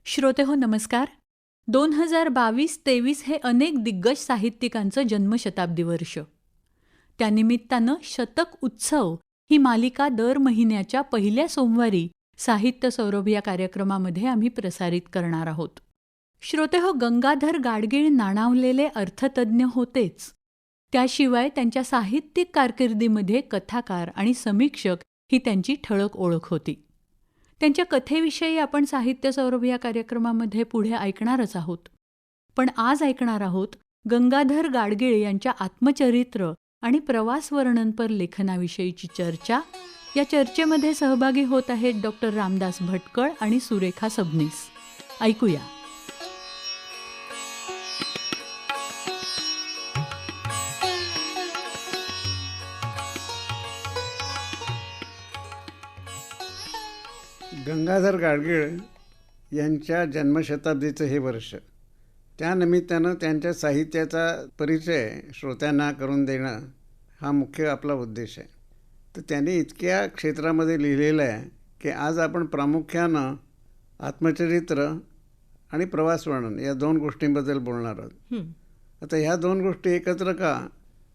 श्रोतेहो नमस्कार. 2022-23 हे अनेक दिग्गज साहित्यिकांचं जन्मशताब्दी वर्ष. त्यानिमित्तानं शतक उत्सव ही मालिका दर महिन्याच्या पहिल्या सोमवारी साहित्य सौरभ या कार्यक्रमामध्ये आम्ही प्रसारित करणार आहोत. श्रोतेहो, गंगाधर गाडगीळ नाणावलेले अर्थतज्ज्ञ होतेच. त्याशिवाय त्यांच्या साहित्यिक कारकिर्दीमध्ये कथाकार आणि समीक्षक ही त्यांची ठळक ओळख होती. त्यांच्या कथेविषयी आपण साहित्य सौरभ या कार्यक्रमामध्ये पुढे ऐकणारच आहोत. पण आज ऐकणार आहोत गंगाधर गाडगीळ यांच्या आत्मचरित्र आणि प्रवासवर्णनपर लेखनाविषयीची चर्चा. या चर्चेमध्ये सहभागी होत आहेत डॉक्टर रामदास भटकळ आणि सुरेखा सबनीस. ऐकूया. गंगाधर गाडगीळ यांच्या जन्मशताब्दीचं हे वर्ष, त्यानिमित्तानं त्यांच्या साहित्याचा परिचय श्रोत्यांना करून देणं हा मुख्य आपला उद्देश आहे. तर त्यांनी इतक्या क्षेत्रामध्ये लिहिलेलं आहे की आज आपण प्रामुख्यानं आत्मचरित्र आणि प्रवासवर्णन या दोन गोष्टींबद्दल बोलणार आहोत. आता ह्या दोन गोष्टी एकत्र का,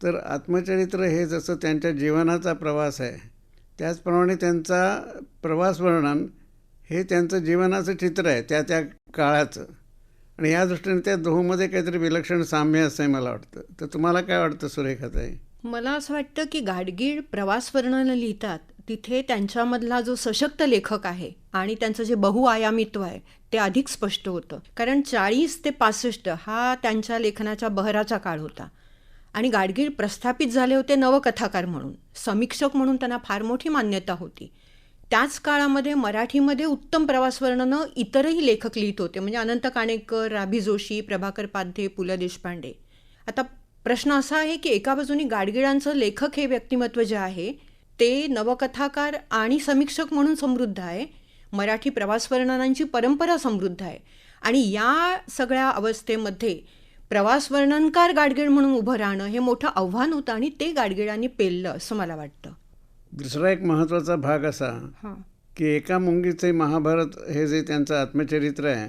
तर आत्मचरित्र हे जसं त्यांच्या जीवनाचा प्रवास आहे, त्याचप्रमाणे त्यांचा प्रवासवर्णन हे त्यांचं जीवनाचं चित्र आहे त्या त्या काळाचं. आणि या दृष्टीने त्या दोहोंमध्ये काहीतरी विलक्षण साम्य असं आहे मला वाटतं. तर तुम्हाला काय वाटतं सुरेखाताई? मला असं वाटतं की गाडगीळ प्रवासवर्णन लिहितात तिथे त्यांच्यामधला जो सशक्त लेखक आहे आणि त्यांचं जे बहुआयामित्व आहे ते अधिक स्पष्ट होतं. कारण 40 ते 65 हा त्यांच्या लेखनाच्या बहराचा काळ होता आणि गाडगीळ प्रस्थापित झाले होते नवकथाकार म्हणून. समीक्षक म्हणून त्यांना फार मोठी मान्यता होती. त्याच काळामध्ये मराठीमध्ये उत्तम प्रवासवर्णनं इतरही लेखक लिहित होते, म्हणजे अनंत काणेकर, राभी जोशी, प्रभाकर पाध्ये, पु ल देशपांडे. आता प्रश्न असा आहे की एका बाजूनी गाडगिळांचं लेखक हे व्यक्तिमत्व जे आहे ते नवकथाकार आणि समीक्षक म्हणून समृद्ध आहे. मराठी प्रवासवर्णनांची परंपरा समृद्ध आहे आणि या सगळ्या अवस्थेमध्ये प्रवासवर्णनकार गाडगीळ म्हणून उभं राहणं हे मोठं आव्हान होतं आणि ते गाडगिळांनी पेललं असं मला वाटतं. दुसरा एक महत्त्वाचा भाग असा की एका मुंगीचे महाभारत हे जे त्यांचं आत्मचरित्र आहे,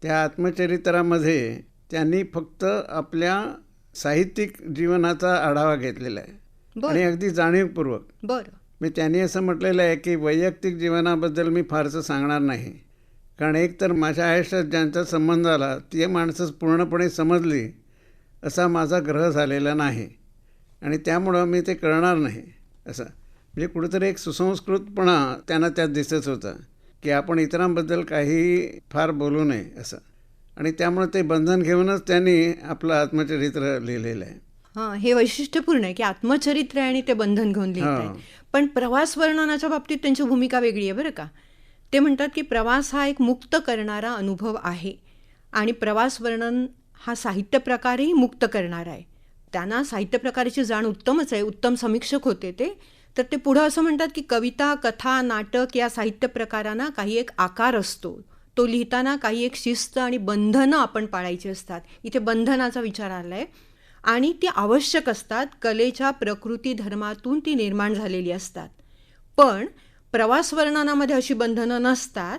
त्या आत्मचरित्रामध्ये त्यांनी फक्त आपल्या साहित्यिक जीवनाचा आढावा घेतलेला आहे आणि अगदी जाणीवपूर्वक. मी त्यांनी असं म्हटलेलं आहे की वैयक्तिक जीवनाबद्दल मी फारसं सांगणार नाही, कारण एक तर माझ्या आयुष्यात ज्यांचा संबंध आला ती माणसं पूर्णपणे समजली असा माझा ग्रह झालेला नाही आणि त्यामुळं मी ते करणार नाही असं. म्हणजे कुठेतरी एक सुसंस्कृतपणा त्यांना त्यात दिसत होता की आपण इतरांबद्दल काही फार बोलू नये असं. आणि त्यामुळे ते बंधन घेऊनच त्यांनी आपलं आत्मचरित्र लिहिलेलं आहे. हे वैशिष्ट्यपूर्ण आहे की आत्मचरित्र आहे आणि ते बंधन घेऊन लिहित आहे. पण प्रवासवर्णनाच्या बाबतीत त्यांची भूमिका वेगळी आहे बरं का. ते म्हणतात की प्रवास हा एक मुक्त करणारा अनुभव आहे आणि प्रवासवर्णन हा साहित्य प्रकारही मुक्त करणारा आहे. त्यांना साहित्य प्रकाराची जाण उत्तमच आहे, उत्तम समीक्षक होते ते. तर ते पुढं असं म्हणतात की कविता, कथा, नाटक या साहित्य प्रकारांना काही एक आकार असतो. तो लिहिताना काही एक शिस्त आणि बंधनं आपण पाळायची असतात. इथे बंधनाचा विचार आला आहे आणि ती आवश्यक असतात. कलेच्या प्रकृती धर्मातून ती निर्माण झालेली असतात. पण प्रवासवर्णनामध्ये अशी बंधनं नसतात.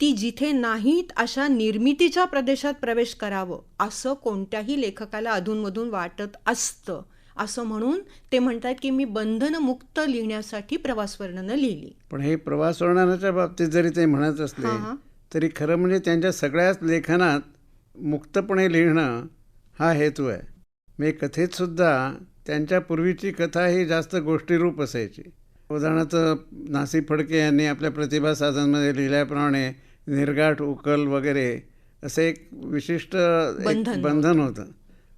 ती जिथे नाहीत अशा निर्मितीच्या प्रदेशात प्रवेश करावं असं कोणत्याही लेखकाला अधूनमधून वाटत असतं. असं म्हणून ते म्हणतात की मी बंधनमुक्त लिहिण्यासाठी प्रवासवर्णनं लिहिली. पण हे प्रवासवर्णनाच्या बाबतीत जरी ते म्हणत असले तरी खरं म्हणजे त्यांच्या सगळ्याच लेखनात मुक्तपणे लिहिणं हा हेतू आहे. म्हणजे कथेतसुद्धा त्यांच्या पूर्वीची कथा ही जास्त गोष्टीरूप असायची. उदाहरणार्थ नासी फडके यांनी आपल्या प्रतिभा साधनमध्ये लिहिल्याप्रमाणे निर्गाठ, उकल वगैरे असं एक विशिष्ट बंधन होतं.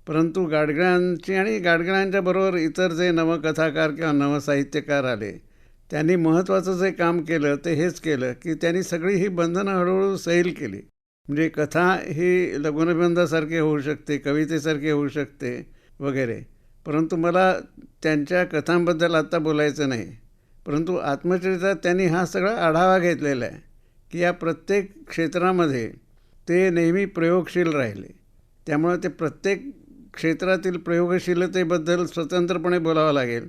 परंतु गाडगिळांची आणि गाडगिळांच्या बरोबर इतर जे नवकथाकार किंवा नवसाहित्यकार आले त्यांनी महत्त्वाचं जे काम केलं ते हेच केलं की त्यांनी सगळी ही बंधनं हळूहळू सैल केली. म्हणजे कथा ही लघुनिबंधासारखी होऊ शकते, कवितेसारखी होऊ शकते वगैरे. परंतु मला त्यांच्या कथांबद्दल आत्ता बोलायचं नाही. परंतु आत्मचरित्रात त्यांनी हा सगळा आढावा घेतलेला आहे की या प्रत्येक क्षेत्रामध्ये ते नेहमी प्रयोगशील राहिले. त्यामुळे ते प्रत्येक क्षेत्रातील प्रयोगशीलतेबद्दल स्वतंत्रपणे बोलावं लागेल.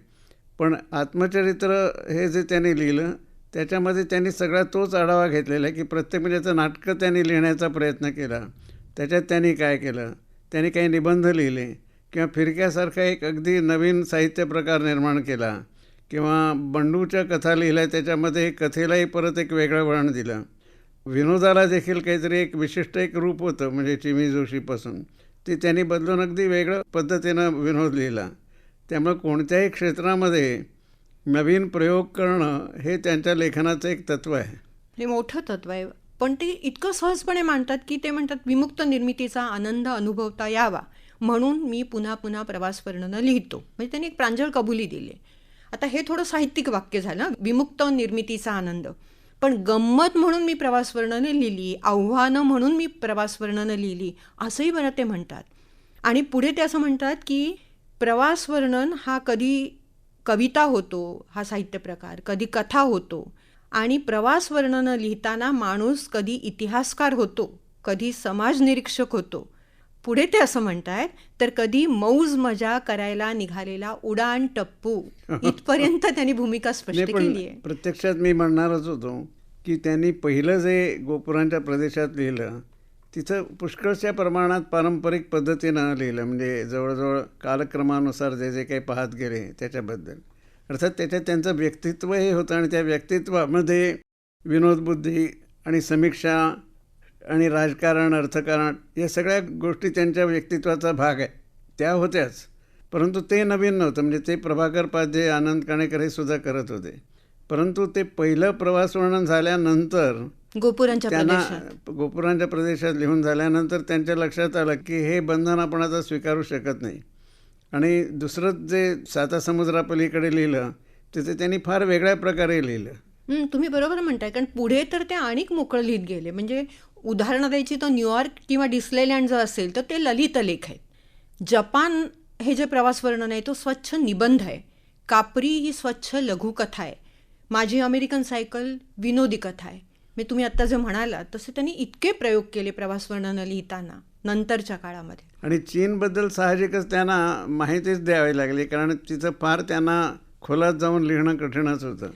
पण आत्मचरित्र हे जे त्यांनी लिहिलं त्याच्यामध्ये त्यांनी सगळा तोच आढावा घेतलेला आहे की प्रत्येक म्हणजे त्याचं नाटकं त्यांनी लिहिण्याचा प्रयत्न केला. त्याच्यात त्यांनी काय केलं, त्यांनी काही निबंध लिहिले किंवा फिरक्यासारखा एक अगदी नवीन साहित्य प्रकार निर्माण केला किंवा बंडूच्या कथा लिहिल्या, त्याच्यामध्ये कथेलाही परत एक वेगळं वळण दिलं. विनोदाला देखील काहीतरी एक विशिष्ट एक रूप होतं, म्हणजे चिमी जोशीपासून ते त्यांनी बदलून अगदी वेगळं पद्धतीनं विनोद लिहिला. त्यामुळे कोणत्याही क्षेत्रामध्ये नवीन प्रयोग करणं हे त्यांच्या लेखनाचं एक तत्त्व आहे. हे मोठं तत्व आहे, पण ते इतकं सहजपणे मांडतात की ते म्हणतात विमुक्त निर्मितीचा आनंद अनुभवता यावा म्हणून मी पुन्हा पुन्हा प्रवास वर्णनं लिहितो. म्हणजे त्यांनी एक प्रांजळ कबुली दिली. आता हे थोडं साहित्यिक वाक्य झालं, विमुक्त निर्मितीचा आनंद. पण गंमत म्हणून मी प्रवास वर्णनं लिहिली, आव्हानं म्हणून मी प्रवास वर्णनं लिहिली, असंही बरं ते म्हणतात. आणि पुढे ते असं म्हणतात की प्रवास वर्णन हा कधी कविता होतो, हा साहित्य प्रकार, कधी कथा होतो. आणि प्रवास वर्णनं लिहिताना माणूस कधी इतिहासकार होतो, कधी समाज निरीक्षक होतो. पुढे ते असं म्हणतायत, तर कधी मौज मजा करायला निघालेला उडाण टप्पू. इथपर्यंत त्यांनी भूमिका स्पष्ट केली आहे. प्रत्यक्षात मी म्हणणारच होतो की त्यांनी पहिलं जे गोपुरांच्या प्रदेशात लिहिलं तिथं पुष्कळशा प्रमाणात पारंपरिक पद्धतीनं लिहिलं, म्हणजे जवळजवळ कालक्रमानुसार जे जे काही पाहत गेले त्याच्याबद्दल. अर्थात त्याच्यात त्यांचं व्यक्तित्वही होतं आणि त्या व्यक्तित्वामध्ये विनोदबुद्धी आणि समीक्षा आणि राजकारण, अर्थकारण या सगळ्या गोष्टी त्यांच्या व्यक्तित्वाचा भाग आहे, त्या होत्याच. परंतु ते नवीन नव्हतं, म्हणजे ते प्रभाकर पाध्ये, आनंद काणेकर हे सुद्धा करत होते. परंतु ते पहिलं प्रवास वर्णन झाल्यानंतर गोपुरांच्या प्रदेशात लिहून झाल्यानंतर त्यांच्या लक्षात आलं की हे बंधन आपण आता स्वीकारू शकत नाही. आणि दुसरं जे सातासमुद्रापलीकडे लिहिलं तिथे त्यांनी फार वेगळ्या प्रकारे लिहिलं. तुम्ही बरोबर म्हणताय, कारण पुढे तर ते आणिक मोकळं लिहित गेले. म्हणजे उदाहरणं द्यायची तर न्यूयॉर्क किंवा डिस्नेलँड जर असेल तर ते ललित लेख आहेत. जपान हे जे प्रवास वर्णन आहे तो स्वच्छ निबंध आहे. कापरी ही स्वच्छ लघुकथा आहे. माझी अमेरिकन सायकल विनोदी कथा आहे. मी तुम्ही आत्ता जे म्हणालात तसे त्यांनी इतके प्रयोग केले प्रवास वर्णनं लिहिताना नंतरच्या काळामध्ये. आणि चीनबद्दल साहजिकच त्यांना माहितीच द्यावी लागली, कारण तिथं फार त्यांना खोलात जाऊन लिहिणं कठीणच होतं.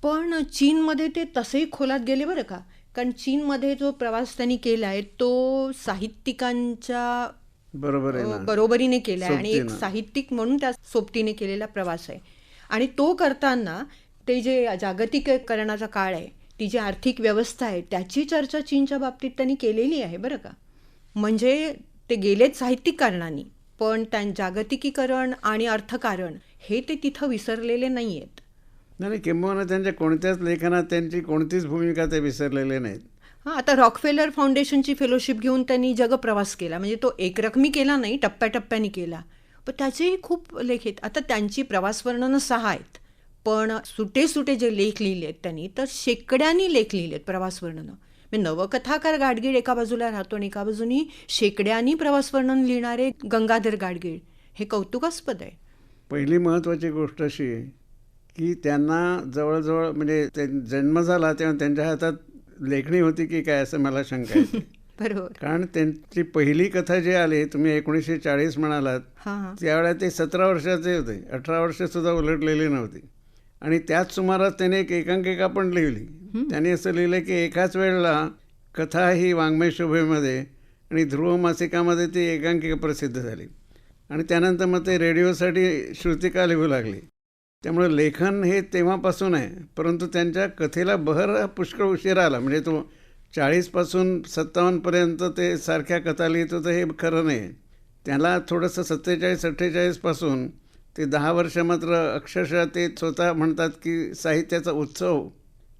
पण चीनमध्ये ते तसेही खोलात गेले बरं का, कारण चीनमध्ये जो प्रवास त्यांनी केला आहे तो साहित्यिकांच्या बरोबरीने केला आहे आणि एक साहित्यिक म्हणून त्या सोबतीने केलेला प्रवास आहे. आणि तो करताना ते जे जागतिकीकरणाचा काळ आहे, ती जी आर्थिक व्यवस्था आहे त्याची चर्चा चीनच्या बाबतीत त्यांनी केलेली आहे बरं का. म्हणजे ते गेलेच साहित्यिक कारणांनी, पण जागतिकीकरण आणि अर्थकारण हे ते तिथं विसरलेले नाही आहेत. नाही, किंबहुना त्यांच्या कोणत्याच लेखनात त्यांची कोणतीच भूमिका ते विसरलेले नाहीत. हां, आता रॉकफेलर फाउंडेशनची फेलोशिप घेऊन त्यांनी जगप्रवास केला. म्हणजे तो एकरकमी केला नाही, टप्प्याटप्प्याने केला. पण त्याचेही खूप लेख आहेत. आता त्यांची प्रवास वर्णनं 6 आहेत, पण सुटे जे लेख लिहिले आहेत त्यांनी तर शेकड्यांनी लेख लिहिले आहेत प्रवास वर्णनं. म्हणजे नवकथाकार गाडगीळ एका बाजूला राहतो आणि एका बाजूनी शेकड्यांनी प्रवास वर्णन लिहिणारे गंगाधर गाडगीळ, हे कौतुकास्पद आहे. पहिली महत्त्वाची गोष्ट अशी की त्यांना जवळजवळ म्हणजे जन्म झाला तेव्हा त्यांच्या हातात लेखणी होती की काय असं मला शंका आहे. बरोबर, कारण त्यांची पहिली कथा जी आली, तुम्ही 1940 म्हणालात, त्यावेळेला ते 17 वर्षाचे होते, 18 वर्षसुद्धा उलटलेली नव्हती. आणि त्याच सुमारास त्याने एक एकांकिका पण लिहिली. त्यांनी असं लिहिलं की एकाच वेळेला कथा ही वाङ्मय शोभेमध्ये आणि ध्रुव मासिकामध्ये ती एकांकिका प्रसिद्ध झाली. आणि त्यानंतर मग ते रेडिओसाठी श्रुतिका लिहू लागली. त्यामुळे लेखन हे तेव्हापासून आहे, परंतु त्यांच्या कथेला बहर पुष्कळ उशिरा आला. म्हणजे तो 40पासून 57पर्यंत ते सारख्या कथा लिहित होतं हे खरं नाही. त्याला थोडंसं 47-48पासून ते 10 वर्ष मात्र अक्षरशः ते स्वतः म्हणतात की साहित्याचा उत्सव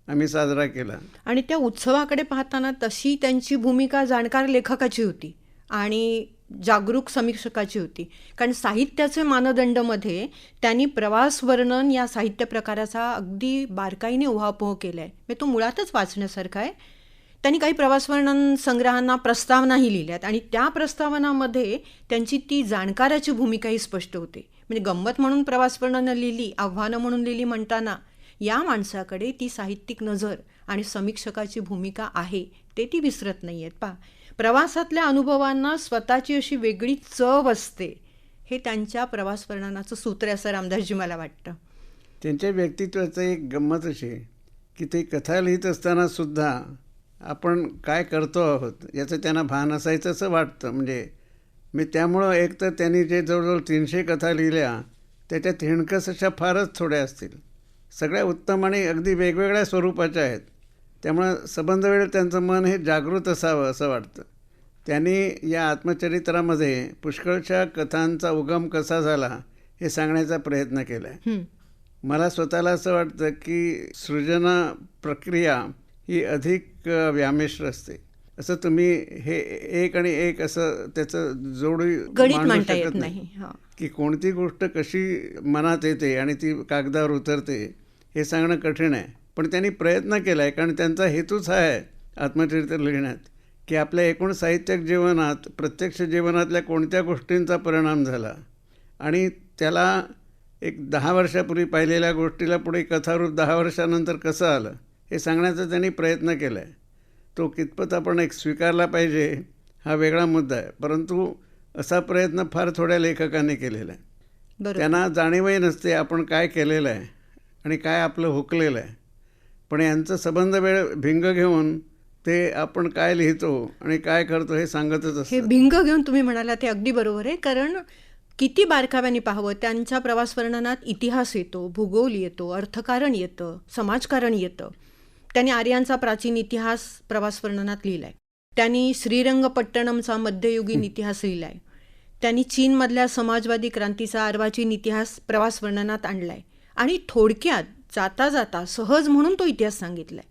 आम्ही साजरा केला. आणि त्या उत्सवाकडे पाहताना तशी त्यांची भूमिका जाणकार लेखकाची होती आणि जागरूक समीक्षकाची होती. कारण साहित्याचे मानदंडमध्ये त्यांनी प्रवास वर्णन या साहित्य प्रकाराचा अगदी बारकाईने उहापोह केला आहे. म्हणजे तो मुळातच वाचण्यासारखा आहे. त्यांनी काही प्रवास वर्णन संग्रहांना प्रस्तावनाही लिहिल्यात आणि त्या प्रस्तावनामध्ये त्यांची ती जाणकाराची भूमिकाही स्पष्ट होते. म्हणजे गंमत म्हणून प्रवास वर्णनं लिहिली, आव्हानं म्हणून लिहिली म्हणताना या माणसाकडे ती साहित्यिक नजर आणि समीक्षकाची भूमिका आहे ते ती विसरत नाही आहेत. प्रवासातल्या अनुभवांना स्वतःची अशी वेगळी चव असते, हे त्यांच्या प्रवास वर्णनाचं सूत्र असं रामदासजी मला वाटतं. त्यांच्या व्यक्तित्वाचं एक गंमत अशी की ते कथा लिहित असताना सुद्धा आपण काय करतो आहोत याचं त्यांना भान असायचं असं वाटतं. म्हणजे मी त्यामुळं एक तर त्यांनी जे जवळजवळ 300 कथा लिहिल्या त्याच्यात हिणकस अशा फारच थोड्या असतील. सगळ्या उत्तम आणि अगदी वेगवेगळ्या स्वरूपाच्या आहेत. त्यामुळं सबंध वेळ त्यांचं मन हे जागृत असावं असं वाटतं. त्यांनी या आत्मचरित्रामध्ये पुष्कळशा कथांचा उगम कसा झाला हे सांगण्याचा प्रयत्न केला आहे. मला स्वतःला असं वाटतं की सृजन प्रक्रिया ही अधिक व्यामिश्र असते. असं तुम्ही हे एक आणि एक असं त्याचं जोडी गणित मांडू मांडता शकत येत नाही नाही. की कोणती गोष्ट कशी मनात येते आणि ती कागदावर उतरते हे सांगणं कठीण आहे. पण त्यांनी प्रयत्न केला आहे, कारण त्यांचा हेतूच हा आहे आत्मचरित्र लिहिण्यात की आपल्या एकूण साहित्यिक जीवनात प्रत्यक्ष जीवनातल्या कोणत्या गोष्टींचा परिणाम झाला आणि त्याला एक 10 वर्षापूर्वी पाहिलेल्या गोष्टीला पुढे कथारूप 10 वर्षानंतर कसं आलं हे सांगण्याचा त्यांनी प्रयत्न केला आहे. तो कितपत आपण एक स्वीकारला पाहिजे हा वेगळा मुद्दा आहे, परंतु असा प्रयत्न फार थोड्या लेखकांनी केलेला आहे. त्यांना जाणीवही नसते आपण काय केलेलं आहे आणि काय आपलं हुकलेलं आहे. पण यांचं सबंध वेळ भिंग घेऊन ते आपण काय लिहितो आणि काय करतो हे सांगतच हे असतं. भिंग घेऊन तुम्ही म्हणाला ते अगदी बरोबर आहे. कारण किती बारकाव्याने पाहावं, त्यांच्या प्रवास वर्णनात इतिहास येतो, भूगोल येतो, अर्थकारण येतं, समाजकारण येतं. त्यांनी आर्यांचा प्राचीन इतिहास प्रवास वर्णनात लिहिलाय. त्यांनी श्रीरंगपट्टणमचा मध्ययुगीन इतिहास लिहिलाय. त्यांनी चीनमधल्या समाजवादी क्रांतीचा अर्वाचीन इतिहास प्रवास वर्णनात आणलाय आणि थोडक्यात जाता जाता सहज म्हणून तो इतिहास सांगितलाय.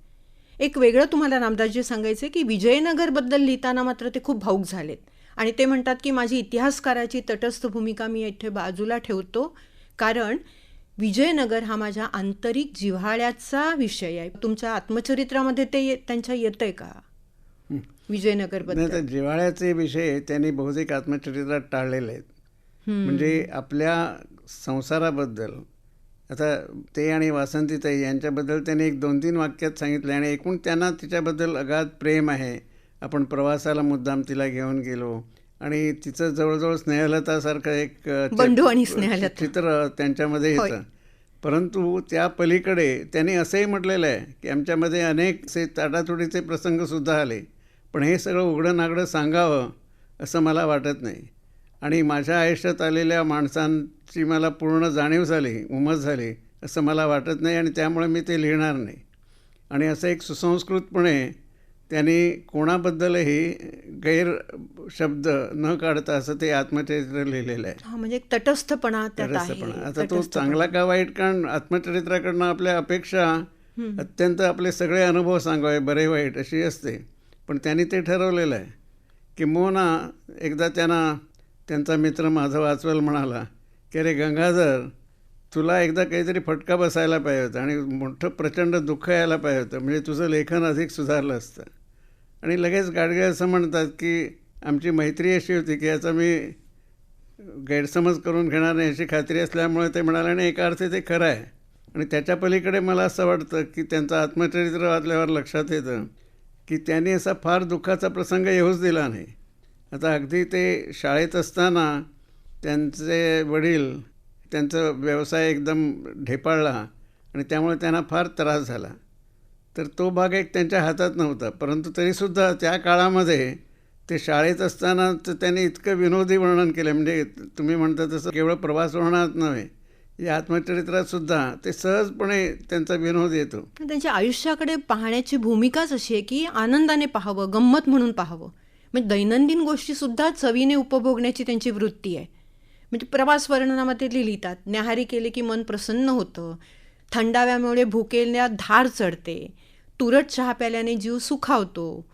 एक वेगळं तुम्हाला रामदासजी सांगायचं की विजयनगरबद्दल लिहिताना मात्र ते खूप भावूक झालेत आणि ते म्हणतात की माझी इतिहासकाराची तटस्थ भूमिका मी इथे बाजूला ठेवतो, कारण विजयनगर हा माझ्या आंतरिक जिव्हाळ्याचा विषय आहे. तुमच्या आत्मचरित्रामध्ये ते त्यांच्या येतंय का विजयनगरबद्दल? नाही, तर जिव्हाळ्याचे विषय त्यांनी बहुतेक आत्मचरित्रात टाळलेले आहेत. म्हणजे आपल्या संसाराबद्दल आता ते आणि वासंतीताई यांच्याबद्दल त्यांनी एक 2-3 वाक्यात सांगितलं आणि एकूण त्यांना तिच्याबद्दल अगाध प्रेम आहे. आपण प्रवासाला मुद्दाम तिला घेऊन गेलो आणि तिचं जवळजवळ स्नेहलतासारखं एक बंडू आणि स्नेहलता चित्र त्यांच्यामध्ये येतं. परंतु त्या पलीकडे त्यांनी असंही म्हटलेलं आहे की आमच्यामध्ये अनेक ताटातुडीचे प्रसंगसुद्धा आले, पण हे सगळं उघडं नागडं सांगावं असं मला वाटत नाही. आणि माझ्या आयुष्यात आलेल्या माणसांची मला पूर्ण जाणीव झाली, उमज झाली असं मला वाटत नाही आणि त्यामुळे मी ते लिहिणार नाही. आणि असं एक सुसंस्कृतपणे त्यांनी कोणाबद्दलही गैर शब्द न काढता असं ते आत्मचरित्र लिहिलेलं आहे. म्हणजे एक तटस्थपणा त्यात आहे. आता तो चांगला का वाईट, कारण आत्मचरित्राकडनं आपल्या अपेक्षा अत्यंत आपले सगळे अनुभव सांगावे, बरे वाईट अशी असते. पण त्यांनी ते ठरवलेलं आहे. किंबहुना एकदा त्यांचा मित्र माधव आचवल म्हणाला की अरे गंगाधर, तुला एकदा काहीतरी फटका बसायला पाहिजे होता आणि मोठं प्रचंड दुःख यायला पाहिजे होतं, म्हणजे तुझं लेखन अधिक सुधारलं असतं. आणि लगेच गाडगे असं म्हणतात की आमची मैत्री अशी होती की याचा मी गैरसमज करून घेणार नाही अशी खात्री असल्यामुळे ते म्हणाले आणि एका अर्थी ते खरं आहे. आणि त्याच्या पलीकडे मला असं वाटतं की त्यांचं आत्मचरित्र वाचल्यावर लक्षात येतं की त्यांनी असा फार दुःखाचा प्रसंग येऊच दिला नाही. आता अगदी ते शाळेत असताना त्यांचे वडील त्यांचा व्यवसाय एकदम ढेपाळला आणि त्यामुळे त्यांना फार त्रास झाला. तर तो भाग एक त्यांच्या हातात नव्हता, परंतु तरीसुद्धा त्या काळामध्ये ते शाळेत असताना तर त्यांनी इतकं विनोदी वर्णन केलं. म्हणजे तुम्ही म्हणता तसं केवळ प्रवास वर्णनात नव्हे, या आत्मचरित्रातसुद्धा ते सहजपणे त्यांचा विनोद येतो. त्यांच्या आयुष्याकडे पाहण्याची भूमिकाच अशी आहे की आनंदाने पाहावं, गंमत म्हणून पाहावं. म्हणजे दैनंदिन गोष्टीसुद्धा चवीने उपभोगण्याची त्यांची वृत्ती आहे. म्हणजे प्रवास वर्णनामध्ये ते लिहितात, न्याहारी केले की मन प्रसन्न होतं, थंडाव्यामुळे भुकेल्या धार चढते, तुरट चहा प्याल्याने जीव सुखावतो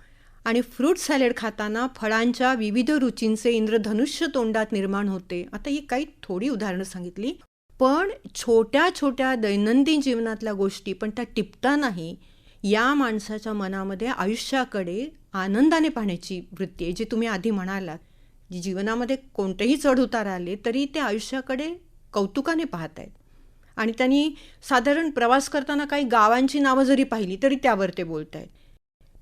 आणि फ्रूट सॅलेड खाताना फळांच्या विविध रुचींचे इंद्रधनुष्य तोंडात निर्माण होते. आता ही काही थोडी उदाहरणं सांगितली, पण छोट्या छोट्या दैनंदिन जीवनातल्या गोष्टी पण त्या टिपतानाही या माणसाच्या मनामध्ये आयुष्याकडे आनंदाने पाहण्याची वृत्ती आहे. जी तुम्ही आधी म्हणालात, जी जीवनामध्ये कोणतेही चढउतार आले तरी ते आयुष्याकडे कौतुकाने पाहत आहेत. आणि त्यांनी साधारण प्रवास करताना काही गावांची नावं जरी पाहिली तरी त्यावर ते बोलत आहेत.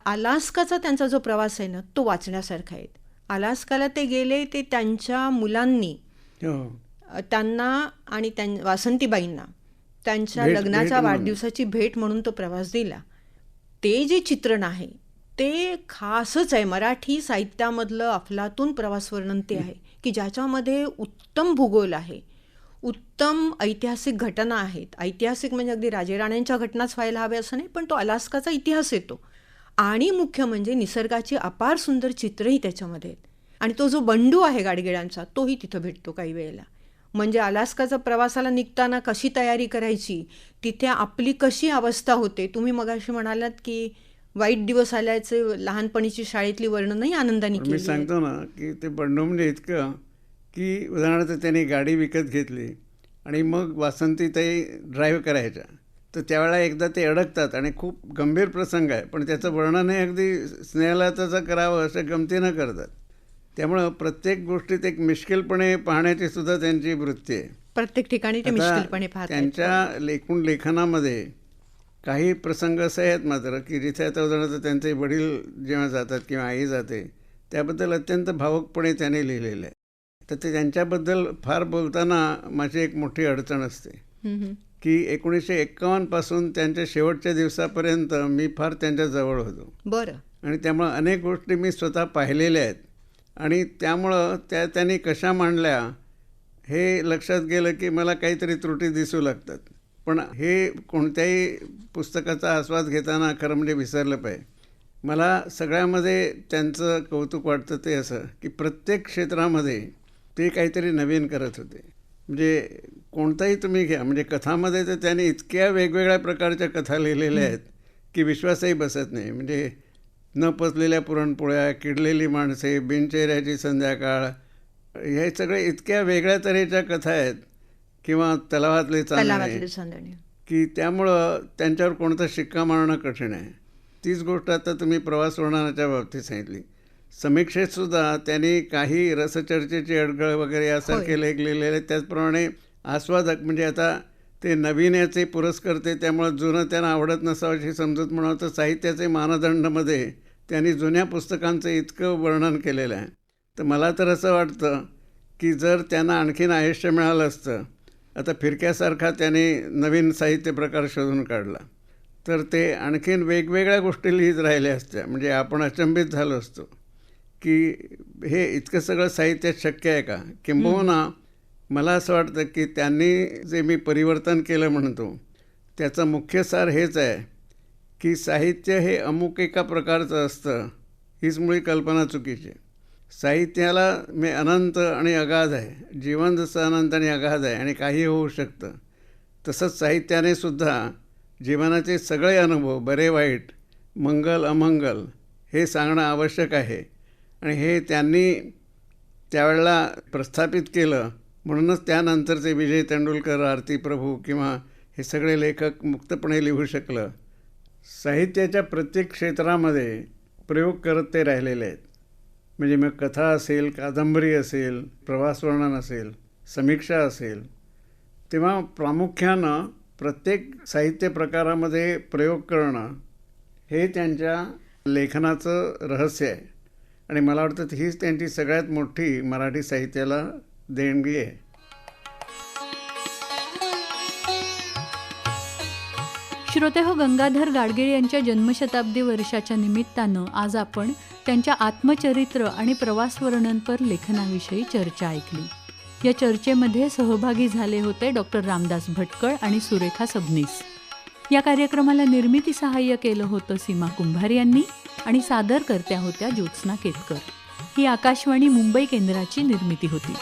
अलास्काचा त्यांचा जो प्रवास आहे ना, तो वाचण्यासारखा आहे. अलास्काला ते गेले, ते त्यांच्या मुलांनी त्यांना आणि वासंतीबाईंना त्यांच्या भेट लग्नाच्या म्हणून. वाढदिवसाची भेट म्हणून तो प्रवास दिला. ते जे चित्रण आहे ते खासच आहे. मराठी साहित्यामधलं अफलातून प्रवास वर्णन ते आहे की ज्याच्यामध्ये उत्तम भूगोल आहे, उत्तम ऐतिहासिक घटना आहेत. ऐतिहासिक म्हणजे अगदी राजेराण्यांच्या घटनाच व्हायला हव्या असं नाही, पण तो अलास्काचा इतिहास येतो. आणि मुख्य म्हणजे निसर्गाची अपार सुंदर चित्रही त्याच्यामध्ये आहेत. आणि तो जो बंडू आहे गाडगिळांचा तोही तिथं भेटतो काही वेळेला. म्हणजे अलास्काचा प्रवासाला निघताना कशी तयारी करायची, तिथे आपली कशी अवस्था होते. तुम्ही मगाशी म्हणालात की वाईट दिवस आल्याचे लहानपणीची शाळेतली वर्णनही आनंदाने मी केली आहेत. सांगतो ना की ते बंडू म्हणजे इतकं की उदाहरणार्थ त्यांनी गाडी विकत घेतली आणि मग वासंतीताई ड्राईव्ह करायच्या, तर त्यावेळेला एकदा ते अडकतात आणि खूप गंभीर प्रसंग आहे, पण त्याचं वर्णनही अगदी स्नेहलताचं करावं असं गमतीनं करतात. त्यामुळं प्रत्येक गोष्टीत एक मिश्किलपणे पाहण्याची सुद्धा त्यांची वृत्ती आहे. प्रत्येक ठिकाणी ते आता मिश्किलपणे पाहतात. त्यांच्या एकूण लेखनामध्ये काही प्रसंग असे आहेत मात्र की जिथे आता उदाहरणार्थ त्यांचे वडील जेव्हा जातात किंवा आई जाते त्याबद्दल अत्यंत भावुकपणे त्याने लिहिलेलं आहे. तर ते त्यांच्याबद्दल फार बोलताना माझी एक मोठी अडचण असते की 1951 पासून त्यांच्या शेवटच्या दिवसापर्यंत मी फार त्यांच्या जवळ होतो. बरं. आणि त्यामुळं अनेक गोष्टी मी स्वतः पाहिलेल्या आहेत आणि त्यामुळं त्यांनी कशा मांडल्या हे लक्षात गेलं की मला काहीतरी त्रुटी दिसू लागतात. पण हे कोणत्याही पुस्तकाचा आस्वाद घेताना खरं म्हणजे विसरलं पाहिजे. मला सगळ्यामध्ये त्यांचं कौतुक वाटतं ते असं की प्रत्येक क्षेत्रामध्ये ते काहीतरी नवीन करत होते. म्हणजे कोणताही तुम्ही घ्या, म्हणजे कथामध्ये तर त्यांनी इतक्या वेगवेगळ्या प्रकारच्या कथा लिहिलेल्या आहेत की विश्वासही बसत नाही. म्हणजे न पचलेल्या पुरणपोळ्या, किडलेली माणसे, बिनचेहऱ्याची संध्याकाळ, हे सगळे इतक्या वेगळ्या तऱ्हेच्या कथा आहेत. किंवा तलावातले चांदणे की त्यामुळं त्यांच्यावर कोणता शिक्का मारणं कठीण आहे. तीच गोष्ट आता तुम्ही प्रवास वर्णनाच्या बाबतीत सांगितली. समीक्षेतसुद्धा त्यांनी काही रसचर्चेची अडगळ वगैरे यासारखे लेख लिहिलेले आहेत. त्याचप्रमाणे आस्वादक म्हणजे आता ते नवीन याचे पुरस्कर्ते, त्यामुळं जुनं त्यांना आवडत नसावं अशी समजूत म्हणावं, तर साहित्याचे मानदंडमध्ये त्यांनी जुन्या पुस्तकांचं इतकं वर्णन केलेलं आहे. तर मला तर असं वाटतं की जर त्यांना आणखीन आयुष्य मिळालं असतं, आता फिरक्यासारखा त्याने नवीन साहित्य प्रकार शोधून काढला, तर ते आणखीन वेगवेगळ्या गोष्टी लिहित राहिल्या असत्या. म्हणजे आपण अचंबित झालो असतो की हे इतकं सगळं साहित्यात शक्य आहे का. किंबहुना मला असं वाटतं की त्यांनी जे मी परिवर्तन केलं म्हणतो त्याचं मुख्य सार हेच आहे की साहित्य हे अमुक एका प्रकारचं असतं, हीच मुळी कल्पना चुकीची. साहित्याला मी अनंत आणि अगाध आहे. जीवन जसं अनंत आणि अगाध आहे आणि काही होऊ शकतं, तसंच साहित्याने सुद्धा जीवनाचे सगळे अनुभव, बरे वाईट, मंगल अमंगल, हे सांगणं आवश्यक आहे. आणि हे त्यांनी त्यावेळेला प्रस्थापित केलं. म्हणूनच त्यानंतरचे विजय तेंडुलकर, आरती प्रभू किंवा हे सगळे लेखक मुक्तपणे लिहू शकलं. साहित्याच्या प्रत्येक क्षेत्रामध्ये प्रयोग करत ते राहिलेले आहेत. म्हणजे मग कथा असेल, कादंबरी असेल, प्रवास वर्णन असेल, समीक्षा असेल, तेव्हा प्रामुख्यानं प्रत्येक साहित्य प्रकारामध्ये प्रयोग करणं हे त्यांच्या लेखनाचं रहस्य आहे. आणि मला वाटतं हीच त्यांची सगळ्यात मोठी मराठी साहित्याला देणगी आहे. श्रोतेहो, गंगाधर गाडगीळ यांच्या जन्मशताब्दी वर्षाच्या निमित्तानं आज आपण त्यांच्या आत्मचरित्र आणि प्रवास वर्णनपर लेखनाविषयी चर्चा ऐकली. या चर्चेमध्ये सहभागी झाले होते डॉक्टर रामदास भटकळ आणि सुरेखा सबनीस. या कार्यक्रमाला निर्मिती सहाय्य केलं होतं सीमा कुंभार यांनी आणि सादरकर्त्या होत्या ज्योत्स्ना केतकर. ही आकाशवाणी मुंबई केंद्राची निर्मिती होती.